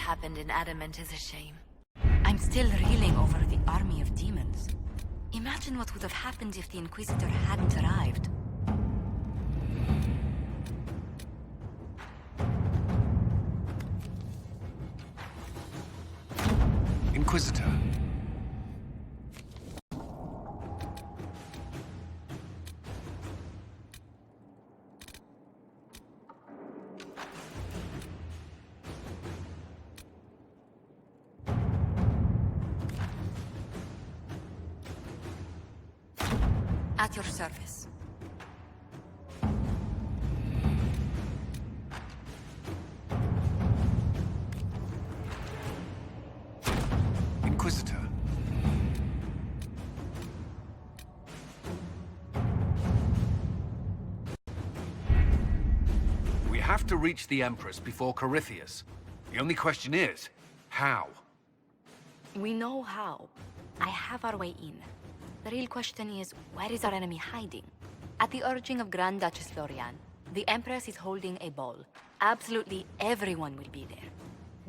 happened in Adamant is a shame. I'm still reeling over the army of demons. Imagine what would have happened if the Inquisitor hadn't arrived. Inquisitor. At your service. Inquisitor. We have to reach the Empress before Corypheus. The only question is, how? We know how. I have our way in. The real question is, where is our enemy hiding? At the urging of Grand Duchess Florian, the Empress is holding a ball. Absolutely everyone will be there.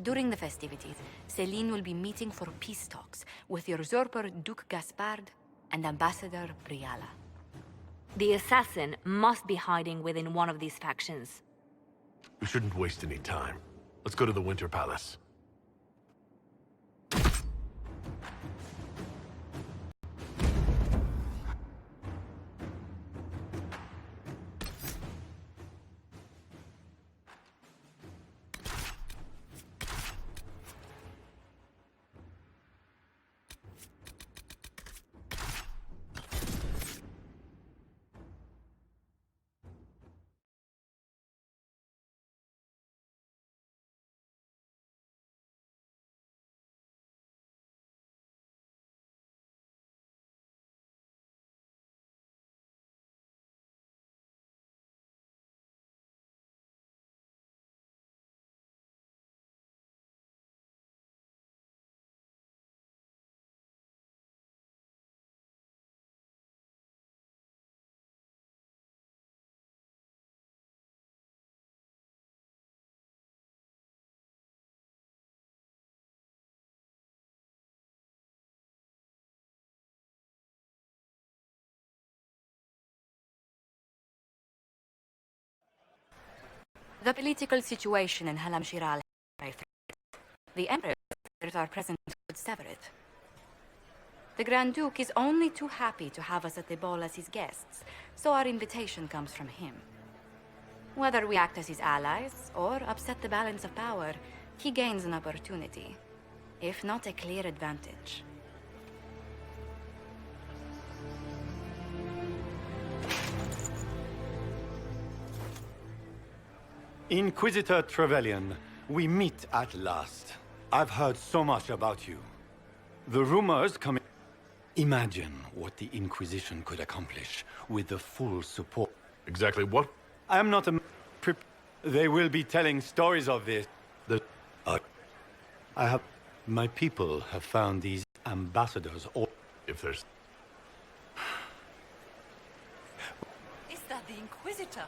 During the festivities, Celine will be meeting for peace talks with the usurper Duke Gaspard and Ambassador Briala. The assassin must be hiding within one of these factions. We shouldn't waste any time. Let's go to the Winter Palace. The political situation in Halam Shiral is very fraught. The Emperor at our present would sever it. The Grand Duke is only too happy to have us at the ball as his guests, so our invitation comes from him. Whether we act as his allies or upset the balance of power, he gains an opportunity, if not a clear advantage. Inquisitor Trevelyan, we meet at last. I've heard so much about you. The rumors come in. Imagine what the Inquisition could accomplish with the full support. Exactly what? I am not a... They will be telling stories of this. I have... My people have found these ambassadors all... If there's... Is that the Inquisitor?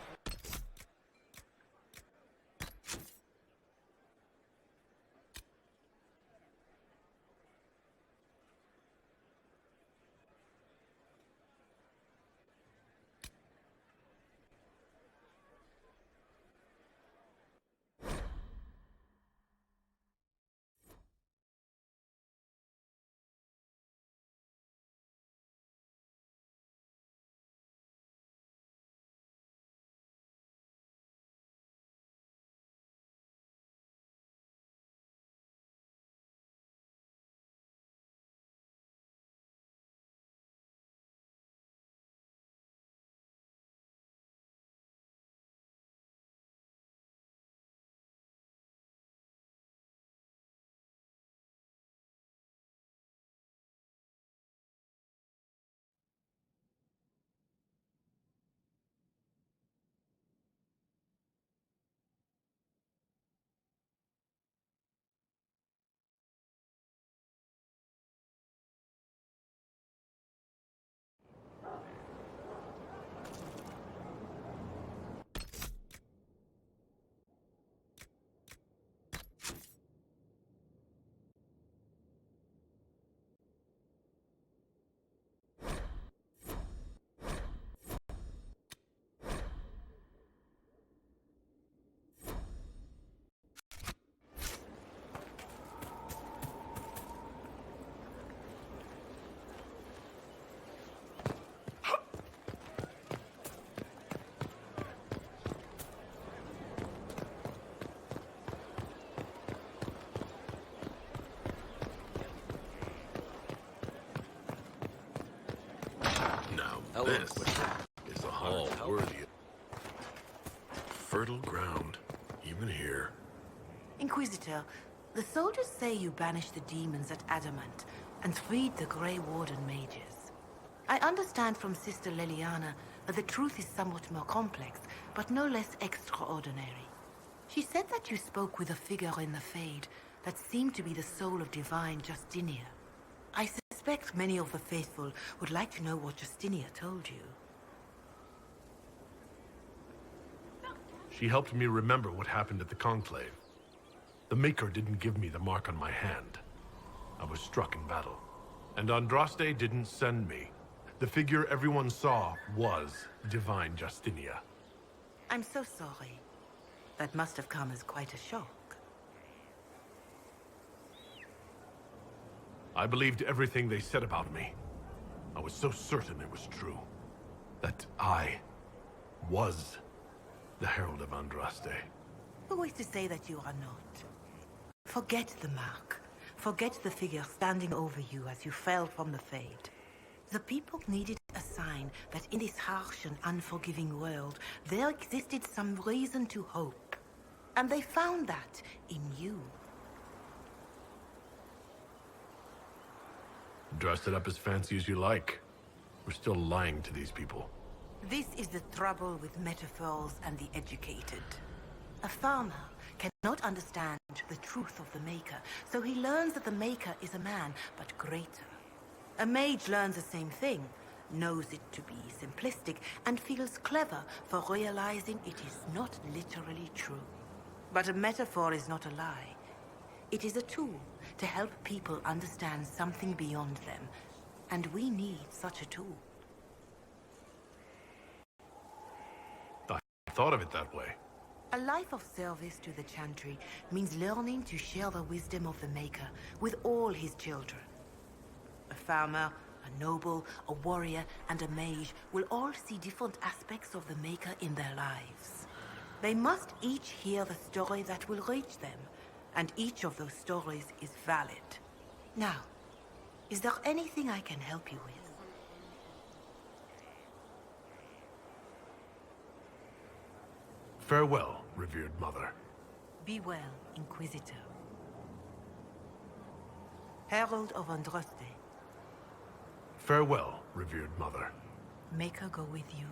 This is a hall worthy of fertile ground, even here. Inquisitor, the soldiers say you banished the demons at Adamant and freed the Grey Warden mages. I understand from Sister Leliana that the truth is somewhat more complex, but no less extraordinary. She said that you spoke with a figure in the Fade that seemed to be the soul of divine Justinia. I suspect many of the faithful would like to know what Justinia told you. She helped me remember what happened at the Conclave. The Maker didn't give me the mark on my hand. I was struck in battle. And Andraste didn't send me. The figure everyone saw was divine Justinia. I'm so sorry. That must have come as quite a shock. I believed everything they said about me. I was so certain it was true. That I was the Herald of Andraste. Who is to say that you are not? Forget the mark. Forget the figure standing over you as you fell from the Fade. The people needed a sign that in this harsh and unforgiving world, there existed some reason to hope. And they found that in you. Dress it up as fancy as you like. We're still lying to these people. This is the trouble with metaphors and the educated. A farmer cannot understand the truth of the Maker, so he learns that the Maker is a man, but greater. A mage learns the same thing, knows it to be simplistic, and feels clever for realizing it is not literally true. But a metaphor is not a lie. It is a tool to help people understand something beyond them, and we need such a tool. I thought of it that way. A life of service to the Chantry means learning to share the wisdom of the Maker with all his children. A farmer, a noble, a warrior, and a mage will all see different aspects of the Maker in their lives. They must each hear the story that will reach them, and each of those stories is valid. Now, is there anything I can help you with? Farewell, revered mother. Be well, Inquisitor. Herald of Andraste. Farewell, revered mother. Maker go with you.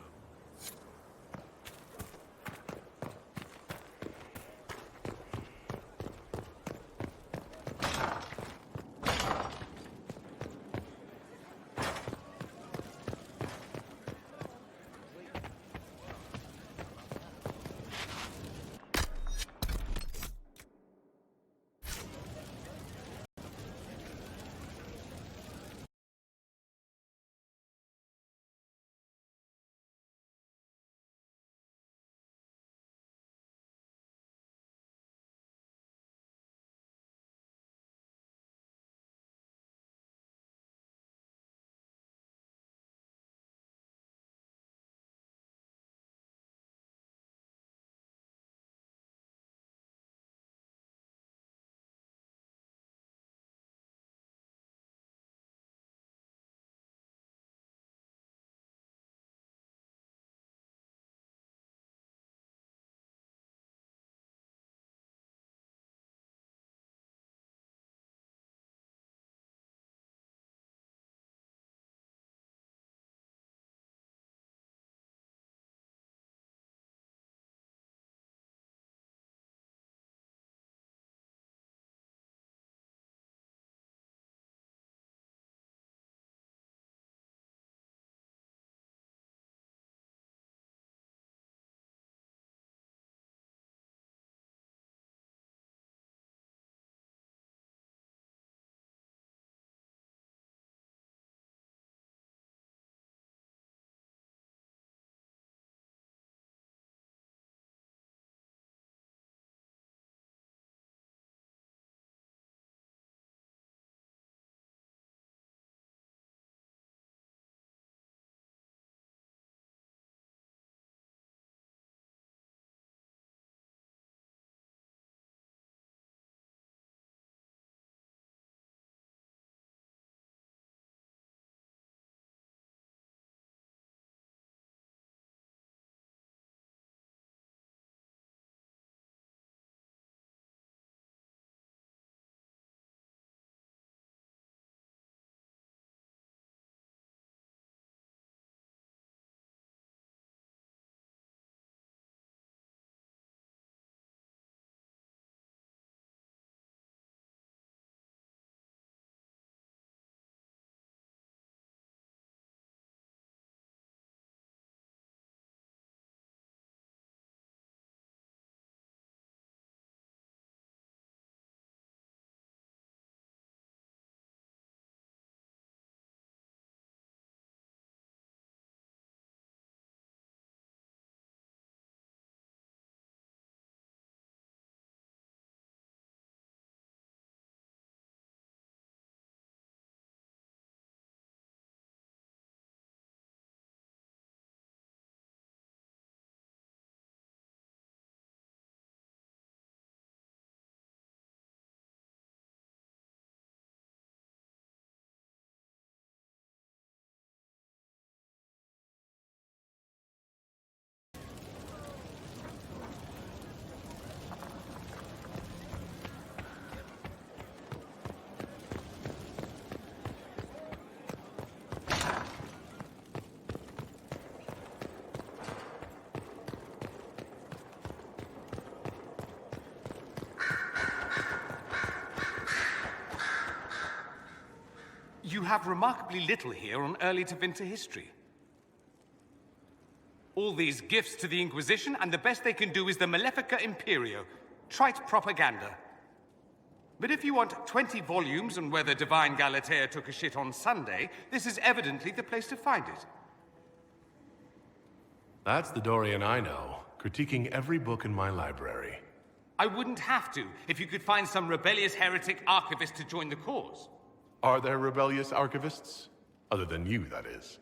have remarkably little here on early to winter history. All these gifts to the Inquisition, and the best they can do is the Malefica Imperio. Trite propaganda. But if you want 20 volumes on whether Divine Galatea took a shit on Sunday, this is evidently the place to find it. That's the Dorian I know, critiquing every book in my library. I wouldn't have to, if you could find some rebellious heretic archivist to join the cause. Are there rebellious archivists? Other than you, that is.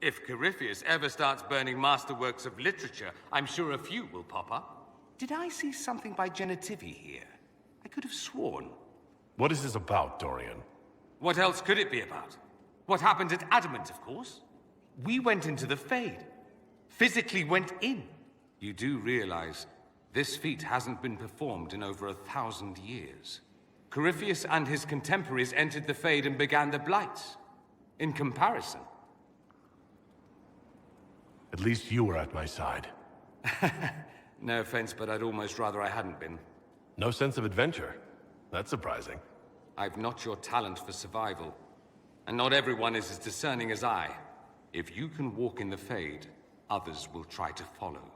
If Corypheus ever starts burning masterworks of literature, I'm sure a few will pop up. Did I see something by Genitivi here? I could have sworn. What is this about, Dorian? What else could it be about? What happened at Adamant, of course. We went into the Fade. Physically went in. You do realize this feat hasn't been performed in over 1,000 years. Corypheus and his contemporaries entered the Fade and began the Blights. In comparison. At least you were at my side. No offense, but I'd almost rather I hadn't been. No sense of adventure? That's surprising. I've not your talent for survival. And not everyone is as discerning as I. If you can walk in the Fade, others will try to follow.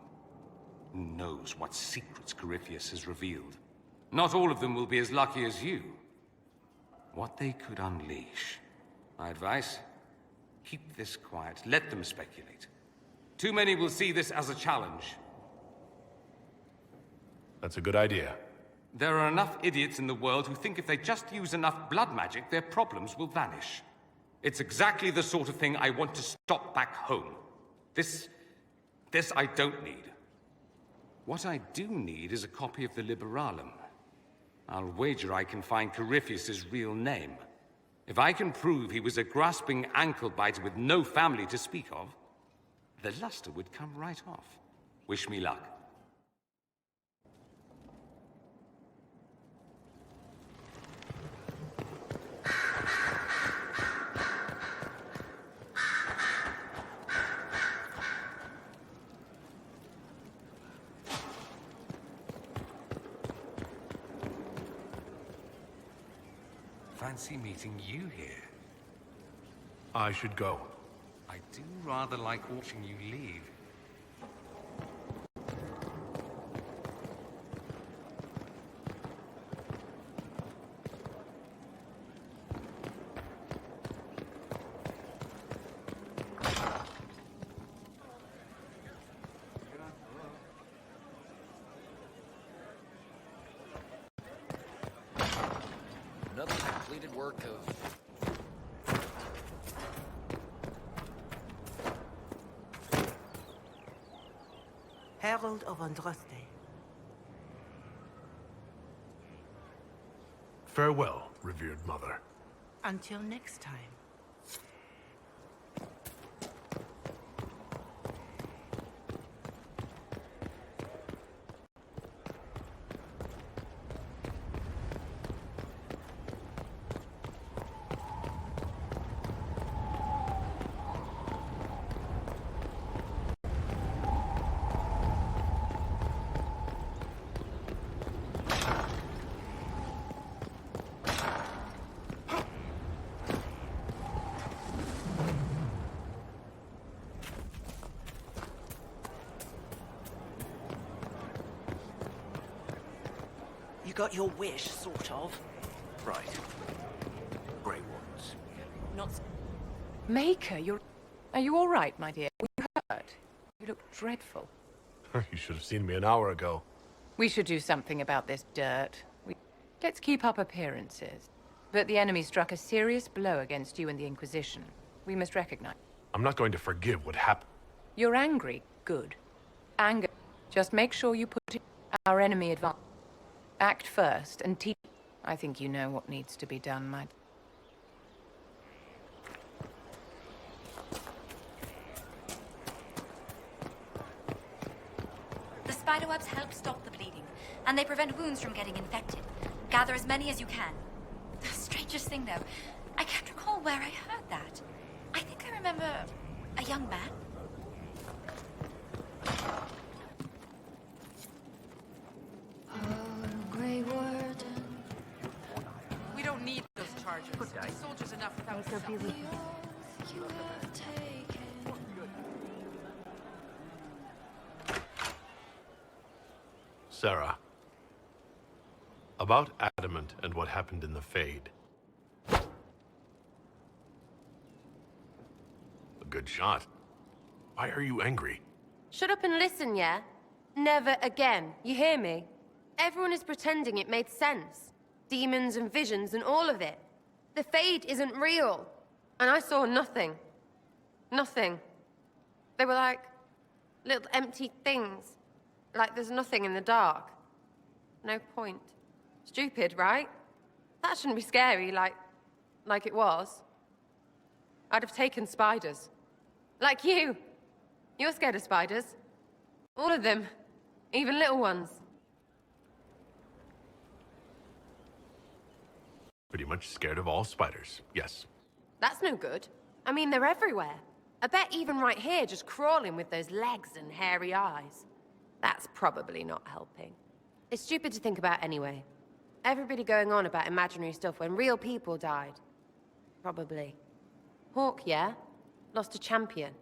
Who knows what secrets Corypheus has revealed? Not all of them will be as lucky as you. What they could unleash. My advice? Keep this quiet. Let them speculate. Too many will see this as a challenge. That's a good idea. There are enough idiots in the world who think if they just use enough blood magic, their problems will vanish. It's exactly the sort of thing I want to stop back home. This I don't need. What I do need is a copy of the Liberalum. I'll wager I can find Corypheus's real name. If I can prove he was a grasping ankle-biter with no family to speak of, the luster would come right off. Wish me luck. Fancy meeting you here. I should go. I do rather like watching you leave. Another completed work of... Herald of Andraste. Farewell, revered mother. Until next time. You got your wish, sort of. Right. Grey ones. Not... Maker, Are you all right, my dear? Were you hurt? You look dreadful. You should have seen me an hour ago. We should do something about this dirt. Let's keep up appearances. But the enemy struck a serious blow against you and the Inquisition. We must recognize. I'm not going to forgive what happened. You're angry. Good. Anger. Just make sure you put in our enemy advance. Act first and teach. I think you know what needs to be done, my... The spiderwebs help stop the bleeding, and they prevent wounds from getting infected. Gather as many as you can. The strangest thing, though, I can't recall where I heard that. I think I remember a young man. We don't need those charges. Soldiers enough without also be with you. Sarah. About Adamant and what happened in the Fade. A good shot. Why are you angry? Shut up and listen, yeah? Never again. You hear me? Everyone is pretending it made sense. Demons and visions and all of it. The Fade isn't real. And I saw nothing. Nothing. They were like little empty things. Like there's nothing in the dark. No point. Stupid, right? That shouldn't be scary, like it was. I'd have taken spiders. Like you. You're scared of spiders. All of them. Even little ones. Pretty much scared of all spiders, yes. That's no good. I mean, they're everywhere. I bet even right here, just crawling with those legs and hairy eyes. That's probably not helping. It's stupid to think about anyway. Everybody going on about imaginary stuff when real people died. Probably. Hawk, yeah? Lost a champion.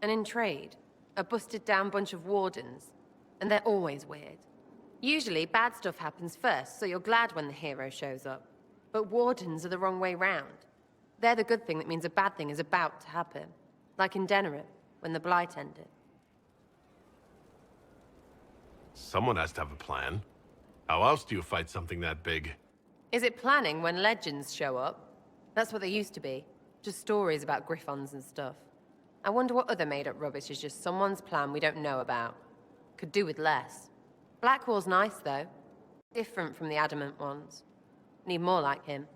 And in trade, a busted down bunch of wardens. And they're always weird. Usually, bad stuff happens first, so you're glad when the hero shows up. But wardens are the wrong way round. They're the good thing that means a bad thing is about to happen. Like in Denerim, when the Blight ended. Someone has to have a plan. How else do you fight something that big? Is it planning when legends show up? That's what they used to be. Just stories about griffons and stuff. I wonder what other made-up rubbish is just someone's plan we don't know about. Could do with less. Blackwall's nice, though. Different from the Adamant ones. Need more like him.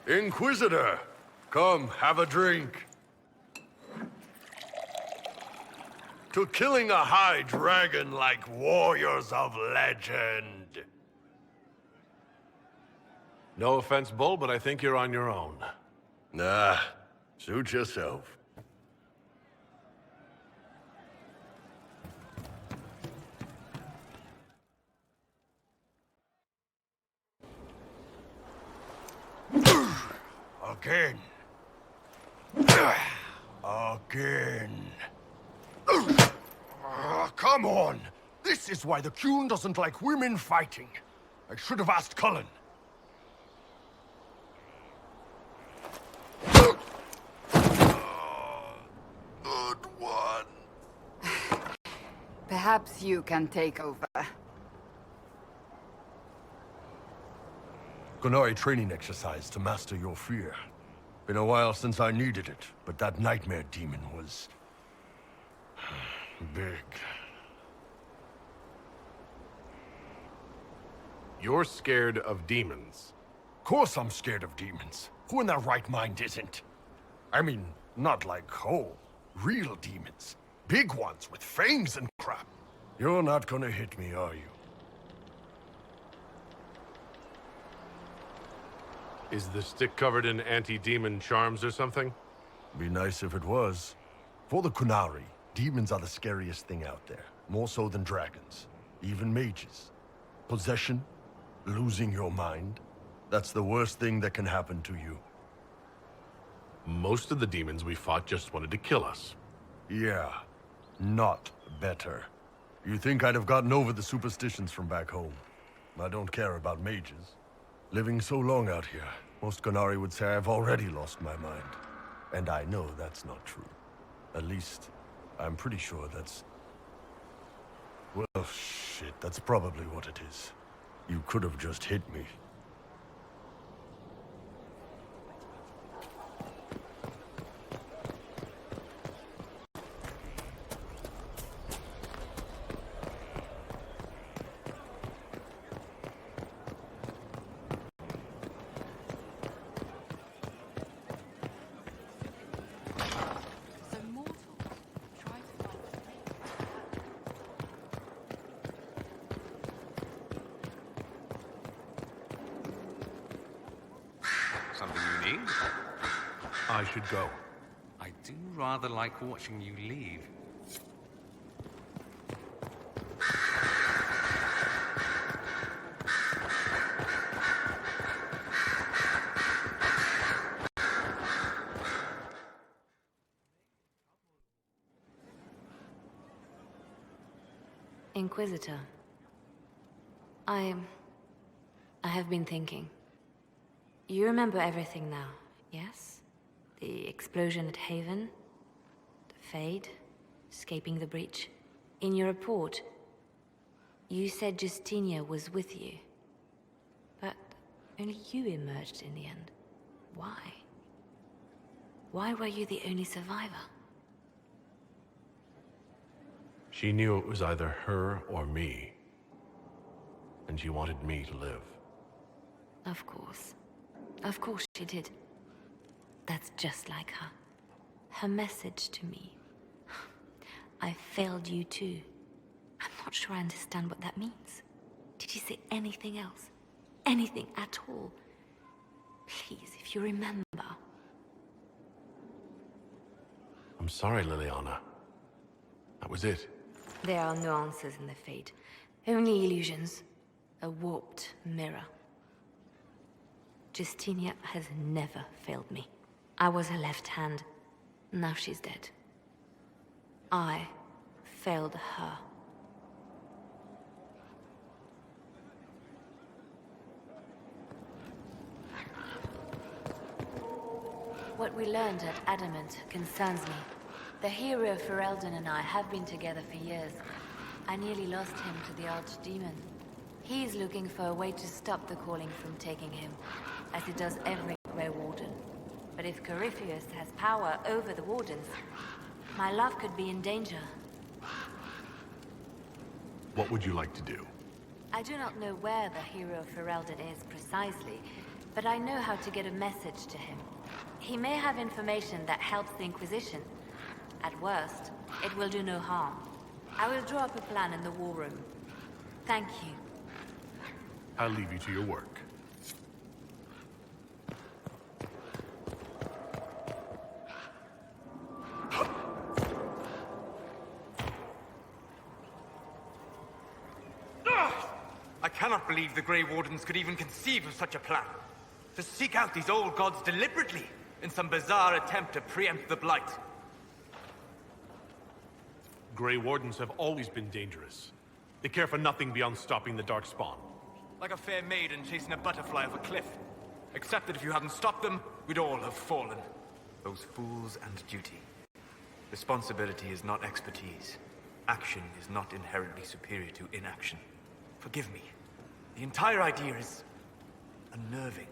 Inquisitor, come, have a drink. To killing a high dragon like warriors of legend. No offense, Bull, but I think you're on your own. Nah, suit yourself. Again. Again. Come on! This is why the Qun doesn't like women fighting. I should have asked Cullen. Good one. Perhaps you can take over. Gunari training exercise to master your fear. Been a while since I needed it, but that nightmare demon was... big. You're scared of demons. Course I'm scared of demons. Who in their right mind isn't? I mean, not like, oh, real demons. Big ones with fangs and crap. You're not gonna hit me, are you? Is the stick covered in anti-demon charms or something? Be nice if it was. For the Qunari, demons are the scariest thing out there. More so than dragons. Even mages. Possession, losing your mind. That's the worst thing that can happen to you. Most of the demons we fought just wanted to kill us. Yeah, not better. You think I'd have gotten over the superstitions from back home? I don't care about mages. Living so long out here, most Qunari would say I've already lost my mind. And I know that's not true. At least, I'm pretty sure that's... Well, shit, that's probably what it is. You could have just hit me. Something you need? I should go. I do rather like watching you leave. Inquisitor. I have been thinking. You remember everything now, yes? The explosion at Haven, the Fade, escaping the breach. In your report, you said Justinia was with you. But only you emerged in the end. Why? Why were you the only survivor? She knew it was either her or me. And she wanted me to live. Of course. Of course she did. That's just like her. Her message to me. I failed you too. I'm not sure I understand what that means. Did she say anything else? Anything at all? Please, if you remember. I'm sorry, Liliana. That was it. There are no answers in the Fate. Only illusions. A warped mirror. Justinia has never failed me. I was her left hand. Now she's dead. I failed her. What we learned at Adamant concerns me. The hero Ferelden and I have been together for years. I nearly lost him to the Archdemon. He's looking for a way to stop the calling from taking him, as it does every Grey Warden. But if Corypheus has power over the Wardens, my love could be in danger. What would you like to do? I do not know where the hero Ferelden is precisely, but I know how to get a message to him. He may have information that helps the Inquisition. At worst, it will do no harm. I will draw up a plan in the war room. Thank you. I'll leave you to your work. I cannot believe the Grey Wardens could even conceive of such a plan. To seek out these old gods deliberately, in some bizarre attempt to preempt the Blight. Grey Wardens have always been dangerous. They care for nothing beyond stopping the Darkspawn. Like a fair maiden chasing a butterfly off a cliff. Except that if you hadn't stopped them, we'd all have fallen. Those fools and duty. Responsibility is not expertise. Action is not inherently superior to inaction. Forgive me. The entire idea is unnerving.